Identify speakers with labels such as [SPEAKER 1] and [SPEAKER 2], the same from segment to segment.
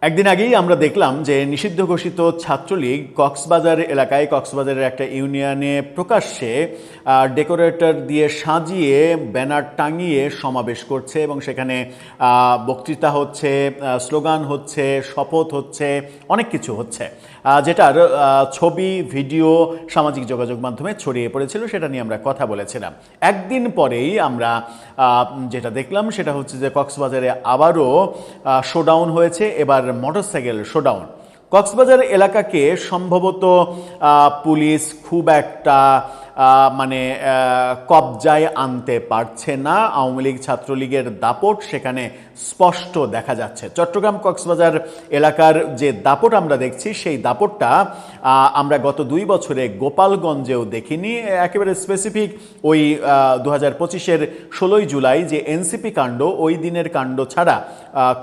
[SPEAKER 1] একদিন আগেই আমরা দেখলাম যে নিষিদ্ধ ঘোষিত ছাত্রলীগ কক্সবাজার এলাকায় কক্সবাজারের একটা ইউনিয়নে প্রকাশ্যে ডেকোরেটর দিয়ে সাজিয়ে ব্যানার টাঙিয়ে সমাবেশ করছে এবং সেখানে বক্তৃতা হচ্ছে, স্লোগান হচ্ছে, শপথ হচ্ছে, অনেক কিছু হচ্ছে, যেটার ছবি ভিডিও সামাজিক যোগাযোগ মাধ্যমে ছড়িয়ে পড়েছিল। সেটা নিয়ে আমরা কথা বলেছিলাম। একদিন পরেই আমরা যেটা দেখলাম সেটা হচ্ছে যে কক্সবাজারে আবারও শোডাউন হয়েছে, এবার মোটরসাইকেল শোডাউন। কক্সবাজার এলাকাকে সম্ভবত পুলিশ খুব একটা কবজায় আনতে পারছে না। আওয়ামী লীগ ছাত্রলীগের দাপট সেখানে স্পষ্ট দেখা যাচ্ছে। চট্টগ্রাম কক্সবাজার এলাকার যে দাপট আমরা দেখছি সেই দাপটটা আমরা গত 2 বছরে গোপালগঞ্জেও দেখিনি। একেবারে স্পেসিফিক ওই 2025-এর 16ই জুলাই যে এনসিপি কাণ্ড, ওই দিনের কাণ্ড ছাড়া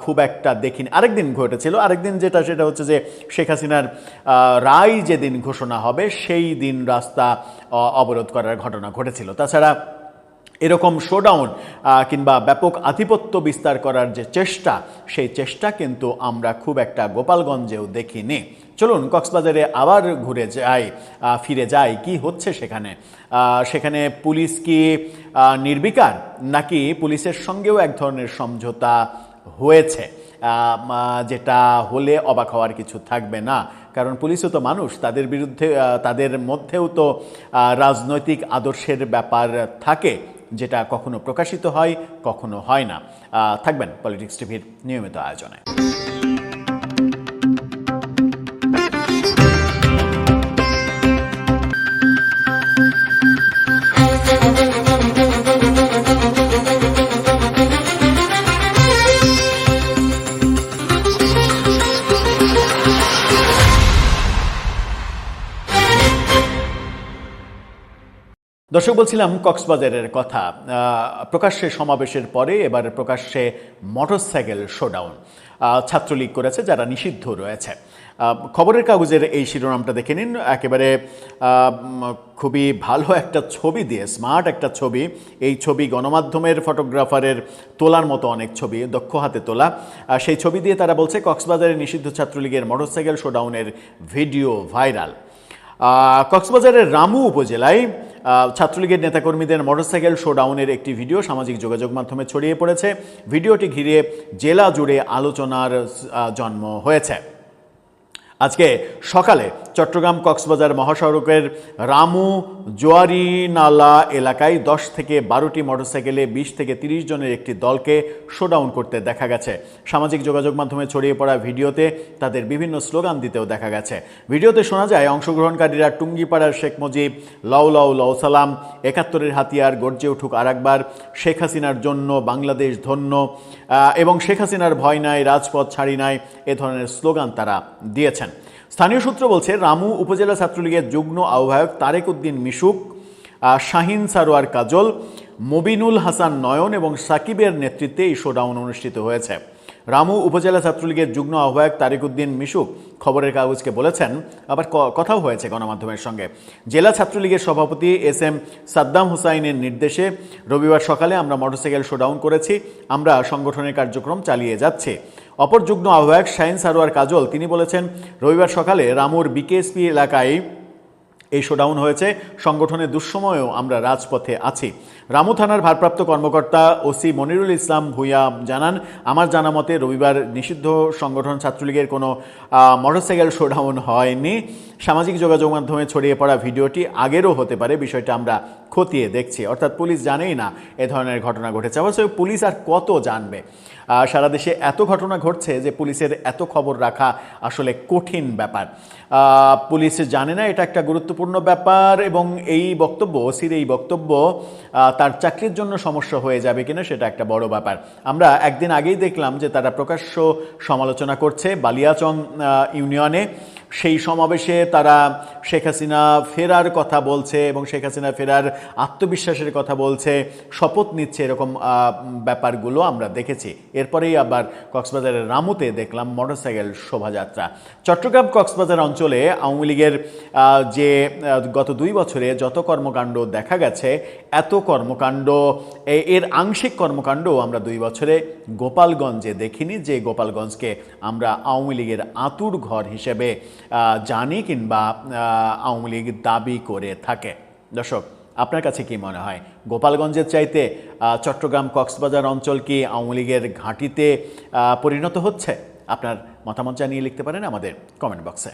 [SPEAKER 1] খুব একটা দেখিনি। আরেকদিন ঘটেছিল, আরেকদিন সেটা হচ্ছে যে শেখ হাসিনার রায় যেদিন ঘোষণা হবে সেই দিন রাস্তা অবরোধ করার ঘটনা ঘটেছিল। তাছাড়া এরকম শোডাউন কিংবা ব্যাপক আধিপত্য বিস্তার করার যে চেষ্টা, সেই চেষ্টা কিন্তু আমরা খুব একটা গোপালগঞ্জেও দেখিনি। চলুন কক্সবাজারে আবার ফিরে যাই কি হচ্ছে সেখানে। সেখানে পুলিশ কি নির্বিকার, নাকি পুলিশের সঙ্গেও এক ধরনের সমঝোতা হয়েছে, যেটা হলে অবাক হওয়ার কিছু থাকবে না। কারণ পুলিশও তো মানুষ, তাদের মধ্যেও তো রাজনৈতিক আদর্শের ব্যাপার থাকে, যেটা কখনো প্রকাশিত হয়, কখনো হয় না। থাকবেন পলিটিক্স টিভির নিয়মিত আয়োজনে। দর্শক, বলছিলাম কক্সবাজারের কথা। প্রকাশ্যে সমাবেশের পরে এবার প্রকাশ্যে মোটরসাইকেল শোডাউন ছাত্রলীগ করেছে, যারা নিষিদ্ধ রয়েছে। খবরের কাগজের এই শিরোনামটা দেখে নিন। একেবারে খুবই ভালো একটা ছবি দিয়ে, স্মার্ট একটা ছবি। এই ছবি গণমাধ্যমের ফটোগ্রাফারের তোলার মতো অনেক ছবি, দক্ষ হাতে তোলা। সেই ছবি দিয়ে তারা বলছে কক্সবাজারের নিষিদ্ধ ছাত্রলীগের মোটরসাইকেল শোডাউনের ভিডিও ভাইরাল। কক্সবাজারের রামু উপজেলায় ছাত্রলীগের নেতাকর্মীদের মোটরসাইকেল শোডাউনের একটি ভিডিও সামাজিক যোগাযোগ মাধ্যমে ছড়িয়ে পড়েছে। ভিডিওটি ঘিরে জেলা জুড়ে আলোচনার জন্ম হয়েছে। আজকে সকালে চট্টগ্রাম কক্সবাজার মহাসড়কের রামু জোয়ারিনালা এলাকায় 10 থেকে 12টি মোটরসাইকেলে 20 থেকে 30 জনের একটি দলকে শোডাউন করতে দেখা গেছে। সামাজিক যোগাযোগ মাধ্যমে ছড়িয়ে পড়া ভিডিওতে তাদের বিভিন্ন স্লোগান দিতেও দেখা গেছে। ভিডিওতে শোনা যায় অংশগ্রহণকারীরা টুঙ্গিপাড়ার শেখ মুজিব, লও লও লও সালাম, 71-এর হাতিয়ার, গর্জে উঠুক আরেকবার, শেখ হাসিনার জন্য বাংলাদেশ ধন্য এবং শেখ হাসিনার ভয় নাই, রাজপথ ছাড়ি নাই, এ ধরনের স্লোগান তারা দিয়েছেন। স্থানীয় সূত্র বলছে রামু উপজেলা ছাত্রলীগের যুগ্ম আহ্বায়ক তারেক উদ্দিন মিশুক, শাহিন সারোয়ার কাজল, মবিনুল হাসান নয়ন এবং সাকিবের নেতৃত্বে এই শোডাউন অনুষ্ঠিত হয়েছে। রামু উপজেলা ছাত্রলীগের যুগ্ম আহ্বায়ক তারেক উদ্দিন মিশুক খবরের কাগজকে বলেছেন, আবার কথাও হয়েছে গণমাধ্যমের সঙ্গে, জেলা ছাত্রলীগের সভাপতি SM সাদ্দাম হুসাইনের নির্দেশে রবিবার সকালে আমরা মোটরসাইকেল শোডাউন করেছি। আমরা সংগঠনের কার্যক্রম চালিয়ে যাচ্ছি। অপর যুগ্ম আহ্বায়ক শাহিন সারোয়ার কাজল তিনি বলেছেন, রবিবার সকালে রামুর BKSP এলাকায় এই শোডাউন হয়েছে। সংগঠনের দুঃসময়েও আমরা রাজপথে আছি। রামু থানার ভারপ্রাপ্ত কর্মকর্তা OC মনিরুল ইসলাম ভূঁইয়া জানান, আমার জানা মতে রবিবার নিষিদ্ধ সংগঠন ছাত্রলীগের কোনো মোটরসাইকেল শোডাউন হয়নি। সামাজিক যোগাযোগ মাধ্যমে ছড়িয়ে পড়া ভিডিওটি আগেরও হতে পারে, বিষয়টা আমরা খতিয়ে দেখছি। অর্থাৎ পুলিশ জানেই না এ ধরনের ঘটনা ঘটেছে। অবশ্য পুলিশ আর কত জানবে? সারা দেশে এত ঘটনা ঘটছে যে পুলিশের এত খবর রাখা আসলে কঠিন ব্যাপার। পুলিশ জানে না, এটা একটা গুরুত্বপূর্ণ ব্যাপার। এবং এই বক্তব্য, ওসির এই বক্তব্য তার চাকরির জন্য সমস্যা হয়ে যাবে কিনা সেটা একটা বড় ব্যাপার। আমরা একদিন আগেই দেখলাম যে তারা প্রকাশ্য সমালোচনা করছে বালিয়াচং ইউনিয়নে সেই সমাবেশে তারা শেখ হাসিনা ফেরার কথা বলছে এবং শেখ হাসিনা ফেরার আত্মবিশ্বাসের কথা বলছে, শপথ নিচ্ছে, এরকম ব্যাপারগুলো আমরা দেখেছি। এরপরেই আবার কক্সবাজারের রামুতে দেখলাম মোটরসাইকেল শোভাযাত্রা। চট্টগ্রাম কক্সবাজার অঞ্চলে আওয়ামী লীগের যে গত 2 বছরে যত কর্মকাণ্ড দেখা গেছে, এত কর্মকাণ্ড, এর আংশিক কর্মকাণ্ড আমরা 2 বছরে গোপালগঞ্জে দেখিনি, যে গোপালগঞ্জকে আমরা আওয়ামী লীগের আঁতুর ঘর হিসেবে জানি কিংবা আওয়ামী লীগ দাবি করে থাকে। দর্শক, আপনার কাছে কি মনে হয়, গোপালগঞ্জের চাইতে চট্টগ্রাম কক্সবাজার অঞ্চল কি আওয়ামী লীগের ঘাঁটিতে পরিণত হচ্ছে? আপনার মতামত জানিয়ে লিখতে পারেন আমাদের কমেন্ট বক্সে।